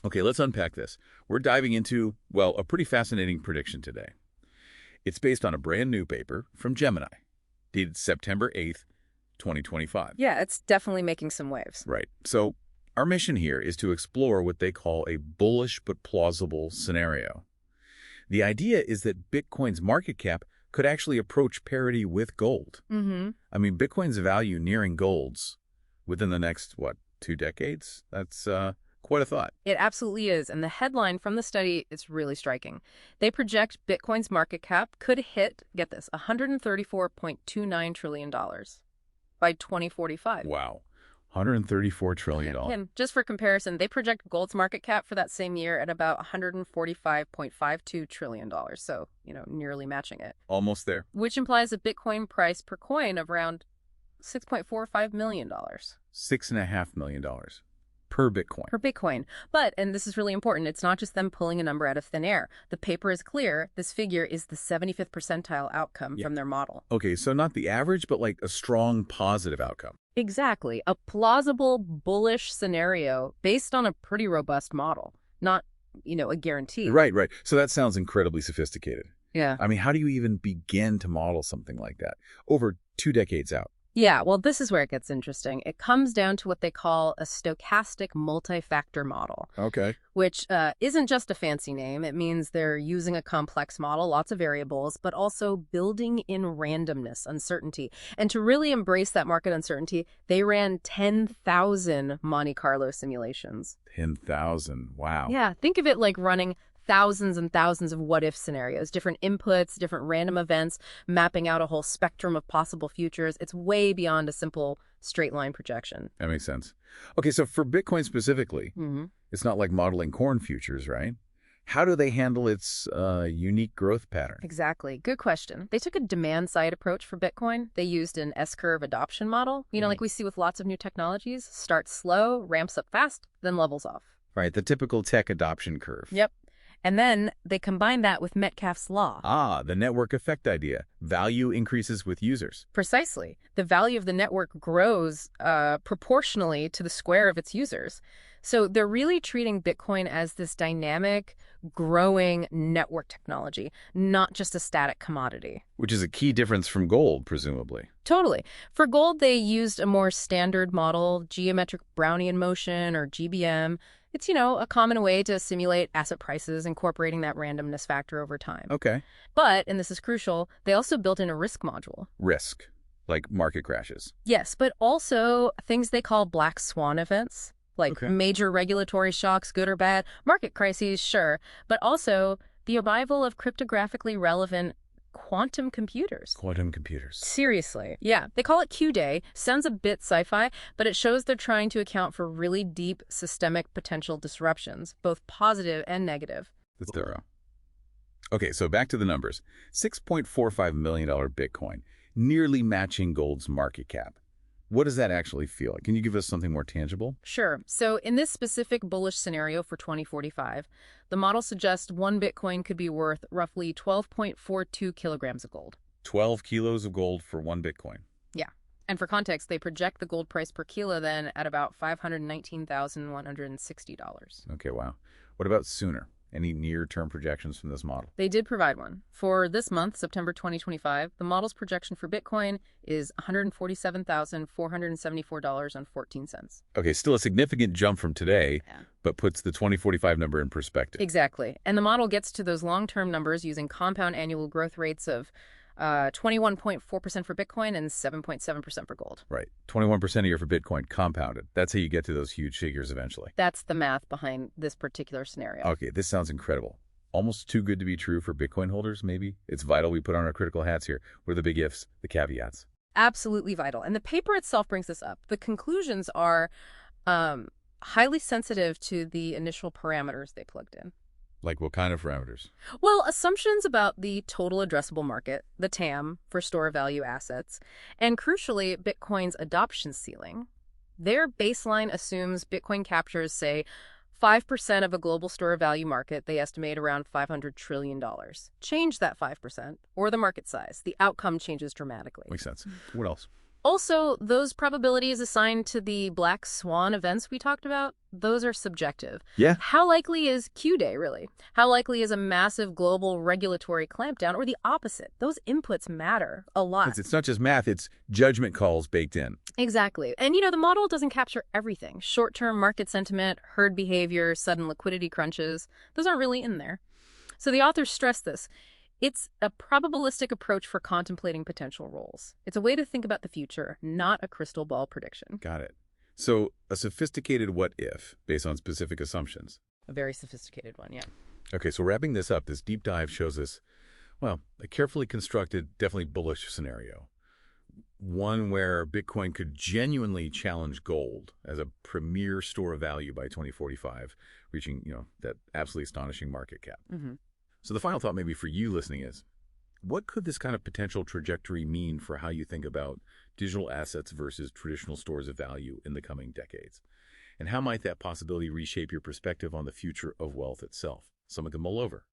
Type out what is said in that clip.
Okay, let's unpack this. We're diving into, well, a pretty fascinating prediction today. It's based on a brand new paper from Gemini, dated September 8th, 2025. Yeah, it's definitely making some waves. Right. So our mission here is to explore what they call a bullish but plausible scenario. The idea is that Bitcoin's market cap could actually approach parity with gold. I mean, Bitcoin's value nearing gold's within the next, 2 decades? That's quite a thought. It absolutely is. And the headline from the study is really striking. They project Bitcoin's market cap could hit, get this, $134.29 trillion by 2045. Wow. $134 trillion. And just for comparison, they project gold's market cap for that same year at about $145.52 trillion. So, nearly matching it. Almost there. Which implies a Bitcoin price per coin of around $6.45 million. $6.5 million per Bitcoin. Per Bitcoin. But, and this is really important, it's not just them pulling a number out of thin air. The paper is clear. This figure is the 75th percentile outcome from their model. Okay, so not the average, but like a strong positive outcome. Exactly. A plausible, bullish scenario based on a pretty robust model, not, a guarantee. Right. So that sounds incredibly sophisticated. Yeah. I mean, how do you even begin to model something like that over 2 decades out? Yeah, well, this is where it gets interesting. It comes down to what they call a stochastic multi-factor model. Okay. Which isn't just a fancy name. It means they're using a complex model, lots of variables, but also building in randomness, uncertainty. And to really embrace that market uncertainty, they ran 10,000 Monte Carlo simulations. 10,000. Wow. Yeah, think of it like running thousands and thousands of what-if scenarios, different inputs, different random events, mapping out a whole spectrum of possible futures. It's way beyond a simple straight-line projection. That makes sense. Okay, so for Bitcoin specifically, it's not like modeling corn futures, right? How do they handle its unique growth pattern? Exactly. Good question. They took a demand-side approach for Bitcoin. They used an S-curve adoption model, like we see with lots of new technologies. Starts slow, ramps up fast, then levels off. Right, the typical tech adoption curve. Yep. And then they combine that with Metcalfe's law. Ah, the network effect idea. Value increases with users. Precisely. The value of the network grows proportionally to the square of its users. So they're really treating Bitcoin as this dynamic, growing network technology, not just a static commodity. Which is a key difference from gold, presumably. Totally. For gold, they used a more standard model, geometric Brownian motion, or GBM. It's, a common way to simulate asset prices, incorporating that randomness factor over time. Okay. But, and this is crucial, they also built in a risk module. Risk, like market crashes. Yes, but also things they call black swan events, like major regulatory shocks, good or bad, market crises, sure, but also the arrival of cryptographically relevant quantum computers. Quantum computers. Seriously. Yeah. They call it Q-Day. Sounds a bit sci-fi, but it shows they're trying to account for really deep systemic potential disruptions, both positive and negative. That's thorough. Okay, so back to the numbers. $6.45 million Bitcoin, nearly matching gold's market cap. What does that actually feel like? Can you give us something more tangible? Sure. So in this specific bullish scenario for 2045, the model suggests one Bitcoin could be worth roughly 12.42 kilograms of gold. 12 kilos of gold for one Bitcoin. Yeah. And for context, they project the gold price per kilo then at about $519,160. Okay, wow. What about sooner? Any near-term projections from this model? They did provide one. For this month, September 2025, the model's projection for Bitcoin is $147,474.14. Okay, still a significant jump from today, but puts the 2045 number in perspective. Exactly. And the model gets to those long-term numbers using compound annual growth rates of 21.4% for Bitcoin and 7.7% for gold. Right. 21% a year for Bitcoin compounded. That's how you get to those huge figures eventually. That's the math behind this particular scenario. Okay, this sounds incredible. Almost too good to be true for Bitcoin holders, maybe? It's vital we put on our critical hats here. What are the big ifs, the caveats? Absolutely vital. And the paper itself brings this up. The conclusions are highly sensitive to the initial parameters they plugged in. Like what kind of parameters? Well, assumptions about the total addressable market, the TAM, for store value assets, and crucially, Bitcoin's adoption ceiling. Their baseline assumes Bitcoin captures, say, 5% of a global store value market. They estimate around $500 trillion. Change that 5%, or the market size. The outcome changes dramatically. Makes sense. What else? Also, those probabilities assigned to the black swan events we talked about, those are subjective. Yeah. How likely is Q-Day, really? How likely is a massive global regulatory clampdown, or the opposite? Those inputs matter a lot. It's not just math, it's judgment calls baked in. Exactly. And, the model doesn't capture everything. Short-term market sentiment, herd behavior, sudden liquidity crunches, those aren't really in there. So the authors stress this. It's a probabilistic approach for contemplating potential roles. It's a way to think about the future, not a crystal ball prediction. Got it. So a sophisticated what-if based on specific assumptions. A very sophisticated one, yeah. Okay, so wrapping this up, this deep dive shows us, well, a carefully constructed, definitely bullish scenario. One where Bitcoin could genuinely challenge gold as a premier store of value by 2045, reaching, that absolutely astonishing market cap. Mm-hmm. So the final thought maybe for you listening is, what could this kind of potential trajectory mean for how you think about digital assets versus traditional stores of value in the coming decades? And how might that possibility reshape your perspective on the future of wealth itself? Something to mull over.